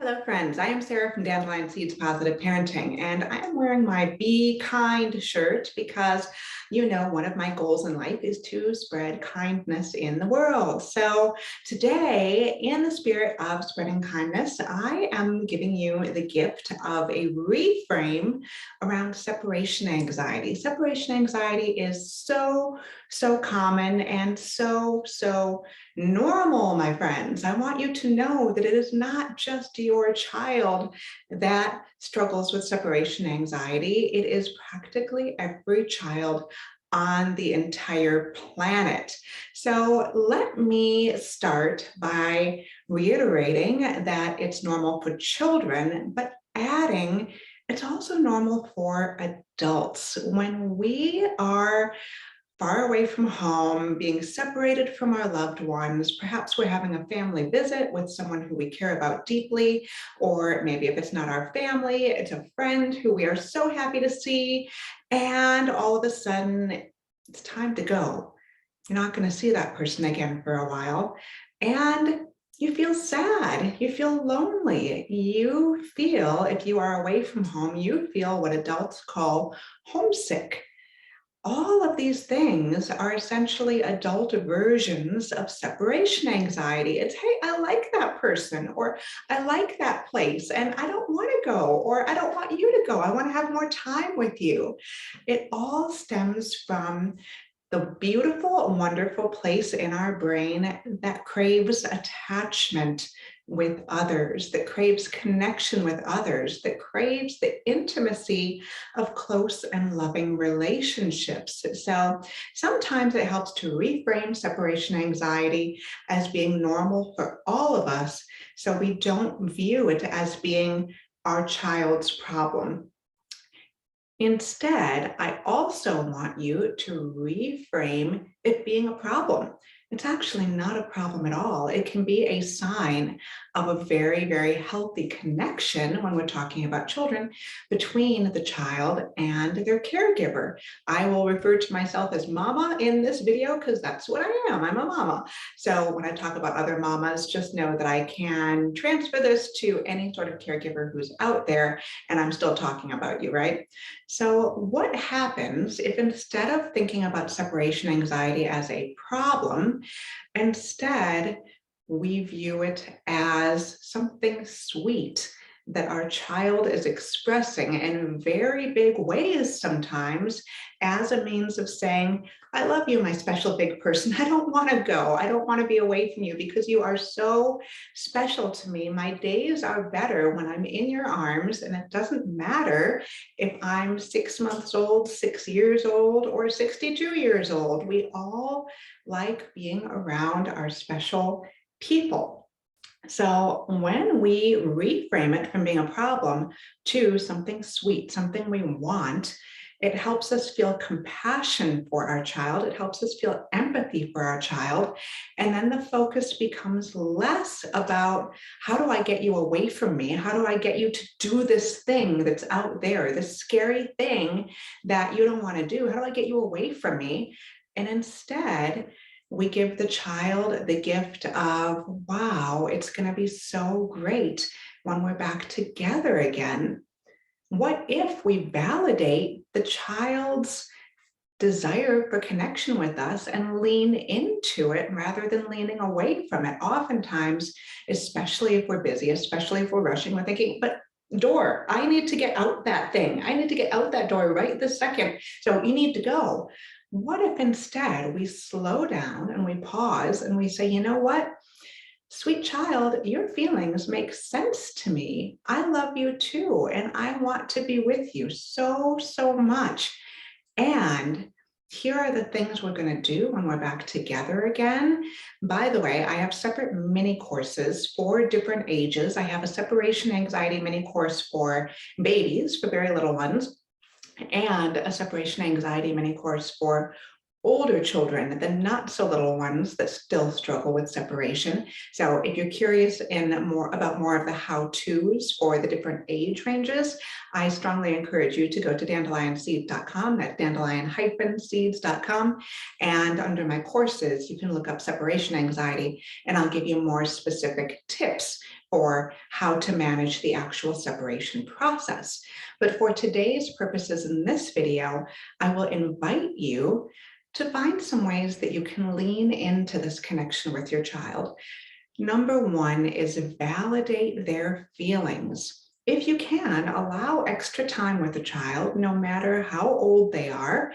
Hello, friends. I am Sarah from Dandelion Seeds Positive Parenting, and I am wearing my Be Kind shirt because one of my goals in life is to spread kindness in the world. So today, in the spirit of spreading kindness, I am giving you the gift of a reframe around separation anxiety. Separation anxiety is so common and so normal, my friends. I want you to know that it is not just your child that struggles with separation anxiety. It is practically every child on the entire planet. So let me start by reiterating that it's normal for children, but adding it's also normal for adults. When we are far away from home, being separated from our loved ones. Perhaps we're having a family visit with someone who we care about deeply, or maybe if it's not our family, it's a friend who we are so happy to see. And all of a sudden, it's time to go. You're not going to see that person again for a while. And you feel sad, you feel lonely, you feel, if you are away from home, you feel what adults call homesick. All of these things are essentially adult versions of separation anxiety. It's, hey, I like that person, or I like that place, and I don't want to go, or I don't want you to go. I want to have more time with you. It all stems from the beautiful, wonderful place in our brain that craves attachment with others, that craves connection with others, that craves the intimacy of close and loving relationships. So sometimes it helps to reframe separation anxiety as being normal for all of us, so we don't view it as being our child's problem. Instead, I also want you to reframe it being a problem. It's actually not a problem at all. It can be a sign of a very healthy connection when we're talking about children between the child and their caregiver. I will refer to myself as mama in this video because that's what I am. I'm a mama. So when I talk about other mamas, just know that I can transfer this to any sort of caregiver who's out there, and I'm still talking about you, right? So what happens if instead of thinking about separation anxiety as a problem, instead we view it as something sweet that our child is expressing in very big ways sometimes as a means of saying, I love you, my special big person. I don't want to go. I don't want to be away from you because you are so special to me. My days are better when I'm in your arms, and it doesn't matter if I'm 6 months old, 6 years old, or 62 years old. We all like being around our special people. So when we reframe it from being a problem to something sweet, something we want, it helps us feel compassion for our child. It helps us feel empathy for our child. And then the focus becomes less about how do I get you away from me? How do I get you to do this thing that's out there, this scary thing that you don't want to do? How do I get you away from me? And instead, we give the child the gift of, wow, it's going to be so great when we're back together again. What if we validate the child's desire for connection with us and lean into it rather than leaning away from it? Oftentimes, especially if we're busy, especially if we're rushing, we're thinking, but door, I need to get out that thing. I need to get out that door right this second. So you need to go. What if instead we slow down and we pause and we say, you know what? Sweet child, your feelings make sense to me. I love you too, and I want to be with you so much. And here are the things we're going to do when we're back together again. By the way, I have separate mini courses for different ages. I have a separation anxiety mini course for babies, for very little ones, and a separation anxiety mini course for older children, the not so little ones that still struggle with separation. So if you're curious about more of the how-tos for the different age ranges, I strongly encourage you to go to dandelionseeds.com. That's dandelion-seeds.com. And under my courses, you can look up separation anxiety, and I'll give you more specific tips for how to manage the actual separation process. But for today's purposes in this video, I will invite you to find some ways that you can lean into this connection with your child. Number one is validate their feelings. If you can, allow extra time with the child, no matter how old they are,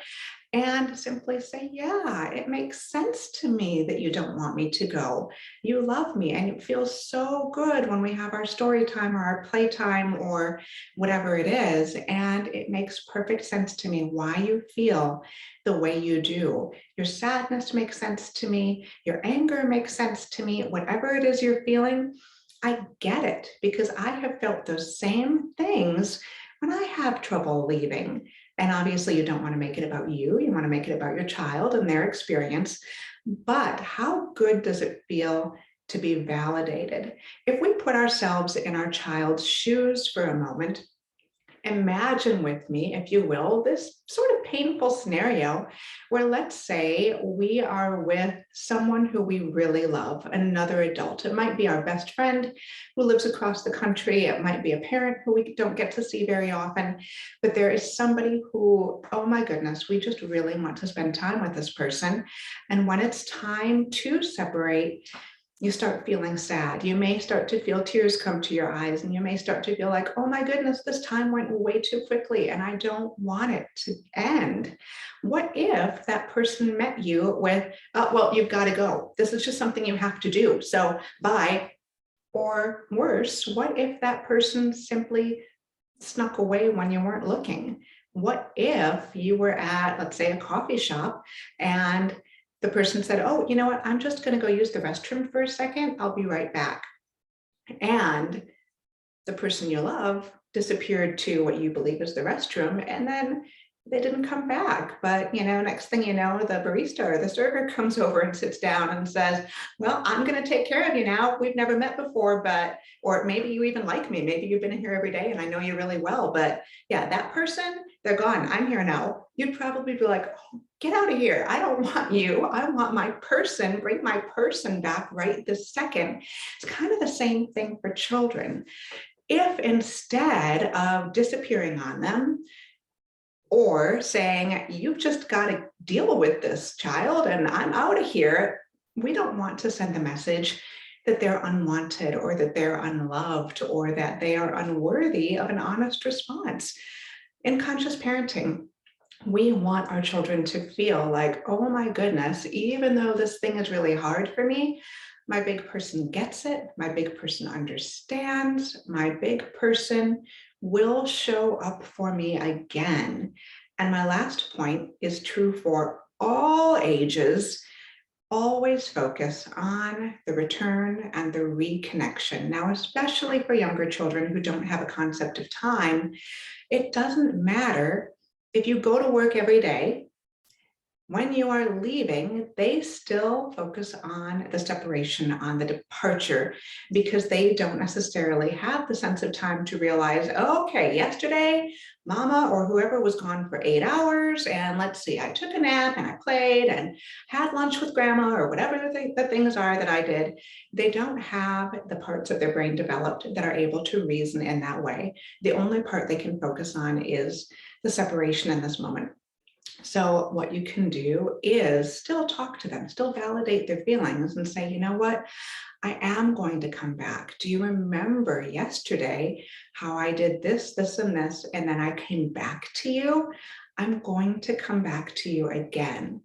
and simply say, yeah, it makes sense to me that you don't want me to go. You love me, and it feels so good when we have our story time or our playtime or whatever it is. And it makes perfect sense to me why you feel the way you do. Your sadness makes sense to me. Your anger makes sense to me. Whatever it is you're feeling, I get it, because I have felt those same things when I have trouble leaving. And obviously you don't want to make it about you. You want to make it about your child and their experience. But how good does it feel to be validated? If we put ourselves in our child's shoes for a moment, imagine with me, if you will, this sort of painful scenario where, let's say, we are with someone who we really love, another adult. It might be our best friend who lives across the country. It might be a parent who we don't get to see very often, but there is somebody who, oh my goodness, we just really want to spend time with this person. And when it's time to separate, you start feeling sad. You may start to feel tears come to your eyes, and you may start to feel like, oh my goodness, this time went way too quickly and I don't want it to end. What if that person met you with, well, you've got to go. This is just something you have to do. So bye. Or worse, what if that person simply snuck away when you weren't looking? What if you were at, let's say, a coffee shop, and the person said, oh, you know what, I'm just going to go use the restroom for a second. I'll be right back. And the person you love disappeared to what you believe is the restroom, and then they didn't come back. But, next thing you know, the barista or the server comes over and sits down and says, well, I'm going to take care of you now. We've never met before, or maybe you even like me. Maybe you've been here every day and I know you really well. But yeah, that person, they're gone. I'm here now. You'd probably be like, oh, get out of here. I don't want you. I want my person. Bring my person back right this second. It's kind of the same thing for children. If instead of disappearing on them, or saying, you've just got to deal with this child and I'm out of here, we don't want to send the message that they're unwanted or that they're unloved or that they are unworthy of an honest response. In conscious parenting, we want our children to feel like, oh my goodness, even though this thing is really hard for me, my big person gets it. My big person understands. My big person will show up for me again. And my last point is true for all ages. Always focus on the return and the reconnection. Now, especially for younger children who don't have a concept of time, it doesn't matter if you go to work every day. When you are leaving, they still focus on the separation, on the departure, because they don't necessarily have the sense of time to realize, okay, yesterday, mama or whoever was gone for 8 hours. And let's see, I took a nap and I played and had lunch with grandma or whatever the things are that I did. They don't have the parts of their brain developed that are able to reason in that way. The only part they can focus on is the separation in this moment. So what you can do is still talk to them, still validate their feelings and say, you know what, I am going to come back. Do you remember yesterday how I did this, this, and this, and then I came back to you? I'm going to come back to you again.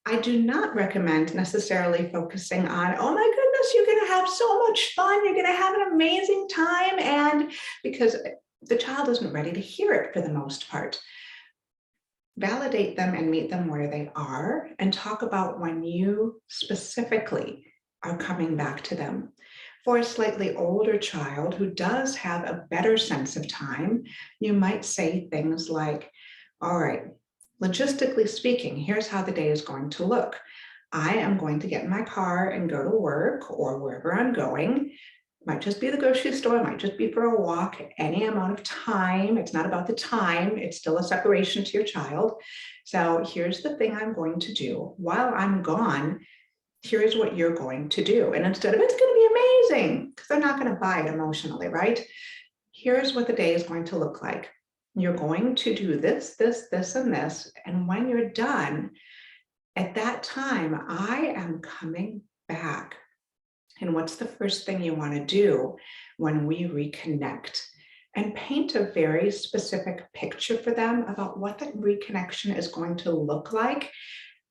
I do not recommend necessarily focusing on, oh my goodness, you're going to have so much fun. You're going to have an amazing time. And because the child isn't ready to hear it for the most part. Validate them and meet them where they are and talk about when you specifically are coming back to them. For a slightly older child who does have a better sense of time, you might say things like, all right, Logistically speaking, here's how the day is going to look. I am going to get in my car and go to work or wherever I'm going. Might just be the grocery store, might just be for a walk, any amount of time. It's not about the time, it's still a separation to your child. So here's the thing I'm going to do. While I'm gone, here's what you're going to do. And instead of it's going to be amazing, because they're not going to buy it emotionally, right? Here's what the day is going to look like. You're going to do this, this, this, and this. And when you're done, at that time, I am coming back. And what's the first thing you want to do when we reconnect? And paint a very specific picture for them about what that reconnection is going to look like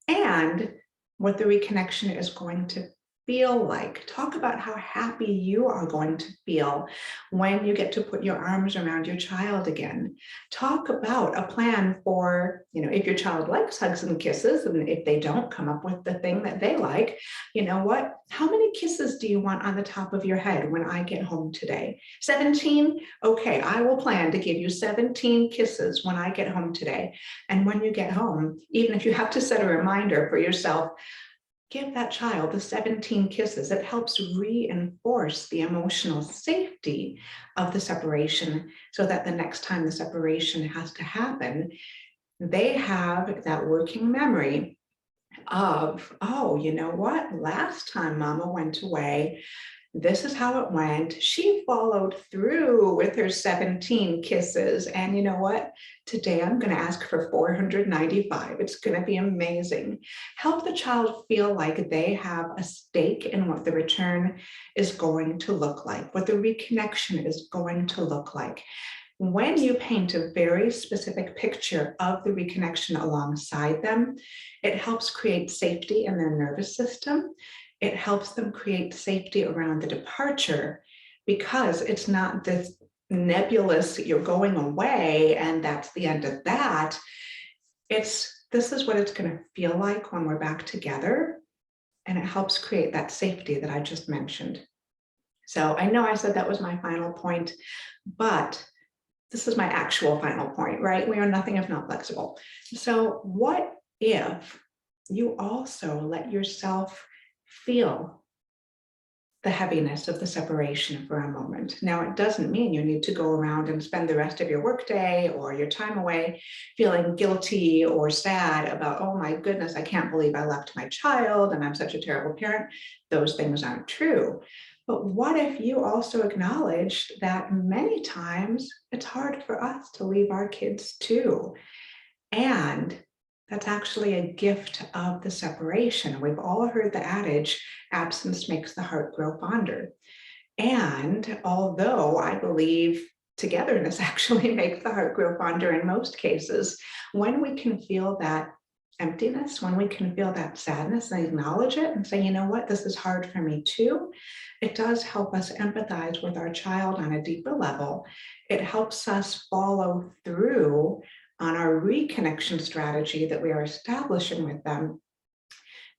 and what the reconnection is going to feel like. Talk about how happy you are going to feel when you get to put your arms around your child again. Talk about a plan for, if your child likes hugs and kisses, and if they don't, come up with the thing that they like. You know what? How many kisses do you want on the top of your head when I get home today? 17? Okay, I will plan to give you 17 kisses when I get home today. And when you get home, even if you have to set a reminder for yourself, give that child the 17 kisses. It helps reinforce the emotional safety of the separation so that the next time the separation has to happen, they have that working memory of, oh, you know what? Last time Mama went away, this is how it went. She followed through with her 17 kisses. And you know what? Today I'm going to ask for 495. It's going to be amazing. Help the child feel like they have a stake in what the return is going to look like, what the reconnection is going to look like. When you paint a very specific picture of the reconnection alongside them, it helps create safety in their nervous system. It helps them create safety around the departure because it's not this nebulous, you're going away and that's the end of that. This is what it's going to feel like when we're back together. And it helps create that safety that I just mentioned. So I know I said that was my final point, but this is my actual final point, right? We are nothing if not flexible. So what if you also let yourself feel the heaviness of the separation for a moment? Now, it doesn't mean you need to go around and spend the rest of your workday or your time away feeling guilty or sad about, oh my goodness, I can't believe I left my child and I'm such a terrible parent. Those things aren't true. But what if you also acknowledged that many times it's hard for us to leave our kids too? And that's actually a gift of the separation. We've all heard the adage, absence makes the heart grow fonder. And although I believe togetherness actually makes the heart grow fonder in most cases, when we can feel that emptiness, when we can feel that sadness and acknowledge it and say, you know what, this is hard for me too, it does help us empathize with our child on a deeper level. It helps us follow through on our reconnection strategy that we are establishing with them.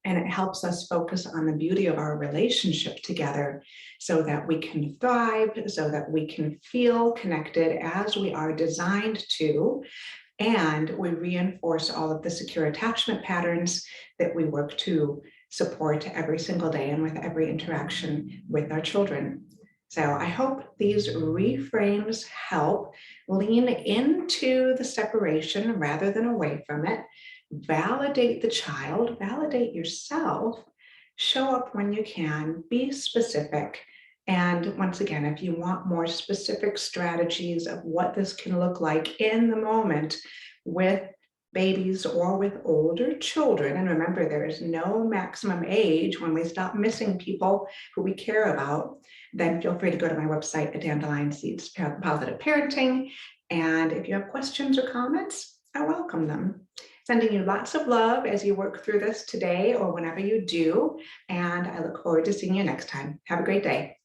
And it helps us focus on the beauty of our relationship together so that we can thrive, so that we can feel connected as we are designed to. And we reinforce all of the secure attachment patterns that we work to support every single day and with every interaction with our children. So I hope these reframes help lean into the separation rather than away from it. Validate the child, validate yourself, show up when you can, be specific. And once again, if you want more specific strategies of what this can look like in the moment with babies or with older children, and remember, there is no maximum age when we stop missing people who we care about, then feel free to go to my website at Dandelion Seeds Positive Parenting. And if you have questions or comments, I welcome them. Sending you lots of love as you work through this today or whenever you do. And I look forward to seeing you next time. Have a great day.